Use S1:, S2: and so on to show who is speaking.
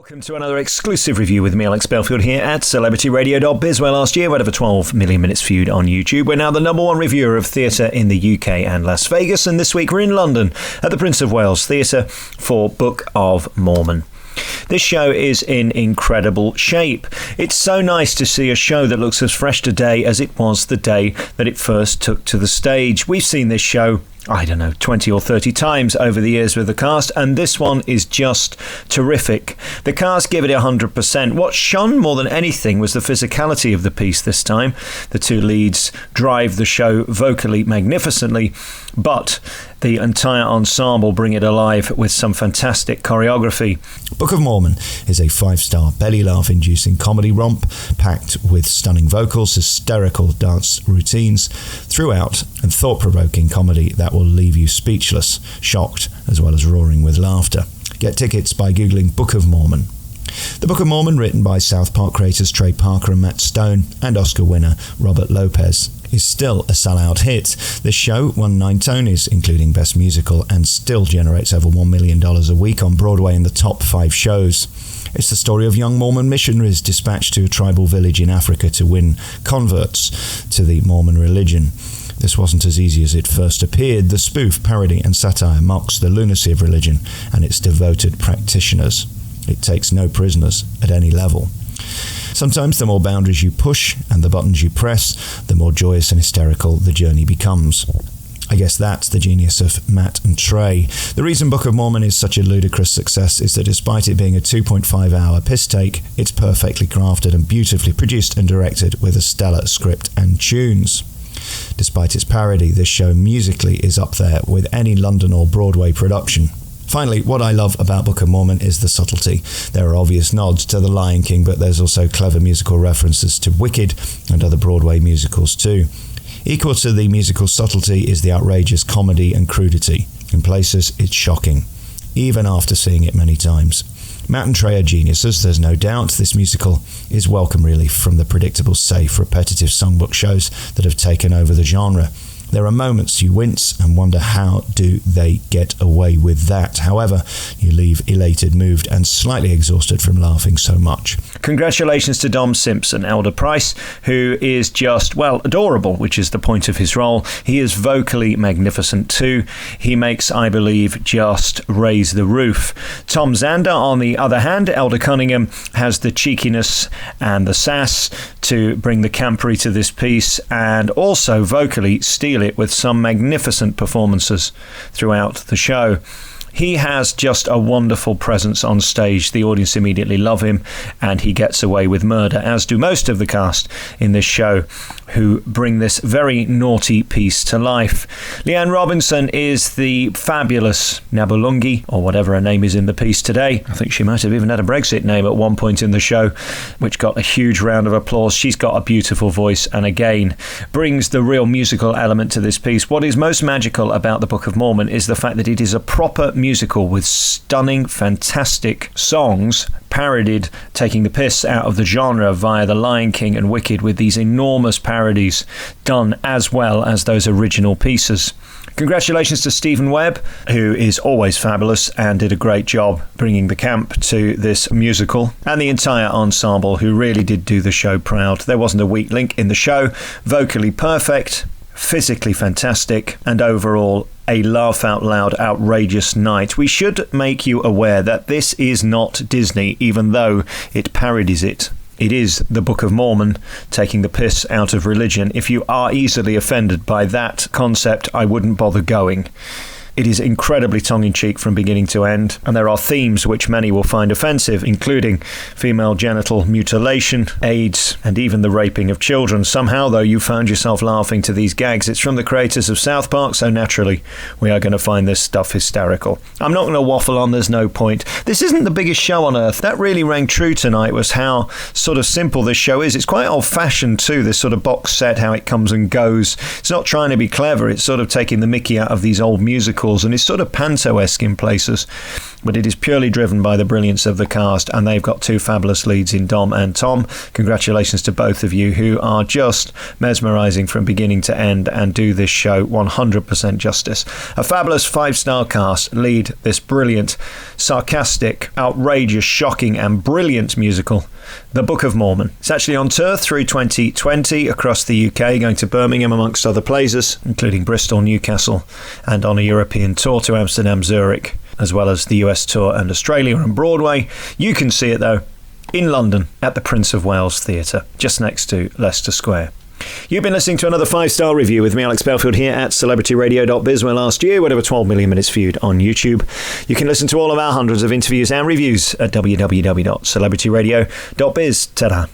S1: Welcome to another exclusive review with me, Alex Belfield, here at celebrityradio.biz, where last year we had over 12 million minutes viewed on YouTube. We're now the number one reviewer of theatre in the UK and Las Vegas, and this week we're in London at the Prince of Wales Theatre for Book of Mormon. This show is in incredible shape. It's so nice to see a show that looks as fresh today as it was the day that it first took to the stage. We've seen this show, 20 or 30 times over the years with the cast, and this one is just terrific. The cast give it 100%. What shone more than anything was the physicality of the piece this time. The two leads drive the show vocally magnificently, but the entire ensemble bring it alive with some fantastic choreography.
S2: Book of Mormon is a 5-star belly laugh-inducing comedy romp packed with stunning vocals, hysterical dance routines throughout, and thought-provoking comedy that will leave you speechless, shocked, as well as roaring with laughter. Get tickets by googling Book of Mormon. The Book of Mormon, written by South Park creators Trey Parker and Matt Stone and Oscar winner Robert Lopez, is still a sellout hit. This show won 9 Tonys, including Best Musical, and still generates over $1 million a week on Broadway in the top 5 shows. It's the story of young Mormon missionaries dispatched to a tribal village in Africa to win converts to the Mormon religion. This wasn't as easy as it first appeared. The spoof, parody and satire mocks the lunacy of religion and its devoted practitioners. It takes no prisoners at any level. Sometimes the more boundaries you push and the buttons you press, the more joyous and hysterical the journey becomes. I guess that's the genius of Matt and Trey. The reason Book of Mormon is such a ludicrous success is that despite it being a 2.5-hour piss take, it's perfectly crafted and beautifully produced and directed with a stellar script and tunes. Despite its parody, this show musically is up there with any London or Broadway production. Finally, what I love about Book of Mormon is the subtlety. There are obvious nods to The Lion King, but there's also clever musical references to Wicked and other Broadway musicals too. Equal to the musical subtlety is the outrageous comedy and crudity. In places, it's shocking, even after seeing it many times. Matt and Trey are geniuses, there's no doubt. This musical is welcome relief from the predictable, safe, repetitive songbook shows that have taken over the genre. There are moments you wince and wonder how do they get away with that. However, you leave elated, moved and slightly exhausted from laughing so much.
S1: Congratulations to Dom Simpson, Elder Price, who is just, adorable, which is the point of his role. He is vocally magnificent too. He makes, I believe, just raise the roof. Tom Xander, on the other hand, Elder Cunningham, has the cheekiness and the sass to bring the campery to this piece and also vocally steal it with some magnificent performances throughout the show. He has just a wonderful presence on stage. The audience immediately love him, and he gets away with murder, as do most of the cast in this show, who bring this very naughty piece to life. Leanne Robinson is the fabulous Nabulungi, or whatever her name is in the piece today. I think she might have even had a Brexit name at one point in the show, which got a huge round of applause. She's got a beautiful voice, and again, brings the real musical element to this piece. What is most magical about the Book of Mormon is the fact that it is a proper musical with stunning, fantastic songs parodied, taking the piss out of the genre via The Lion King and Wicked, with these enormous parodies done as well as those original pieces. Congratulations to Stephen Webb, who is always fabulous and did a great job bringing the camp to this musical, and the entire ensemble, who really did do the show proud. There wasn't a weak link in the show. Vocally perfect, physically fantastic, and overall a laugh-out-loud, outrageous night. We should make you aware that this is not Disney, even though it parodies it. It is the Book of Mormon taking the piss out of religion. If you are easily offended by that concept, I wouldn't bother going. It is incredibly tongue-in-cheek from beginning to end, and there are themes which many will find offensive, including female genital mutilation, AIDS, and even the raping of children. Somehow, though, you found yourself laughing to these gags. It's from the creators of South Park, so naturally, we are going to find this stuff hysterical. I'm not going to waffle on, there's no point. This isn't the biggest show on earth. That really rang true tonight, was how sort of simple this show is. It's quite old-fashioned too, this sort of box set, how it comes and goes. It's not trying to be clever, it's sort of taking the mickey out of these old musicals musicals and is sort of panto-esque in places, but it is purely driven by the brilliance of the cast, and they've got two fabulous leads in Dom and Tom. Congratulations to both of you, who are just mesmerising from beginning to end and do this show 100% justice. A fabulous 5-star cast lead this brilliant, sarcastic, outrageous, shocking and brilliant musical, The Book of Mormon. It's actually on tour through 2020 across the UK, going to Birmingham amongst other places, including Bristol, Newcastle, and on a European tour to Amsterdam, Zurich, as well as the US tour and Australia and Broadway. You can see it, though, in London at the Prince of Wales Theatre, just next to Leicester Square. You've been listening to another 5-star review with me, Alex Belfield, here at celebrityradio.biz, where last year went over 12 million minutes viewed on YouTube. You can listen to all of our hundreds of interviews and reviews at www.celebrityradio.biz. Ta-da.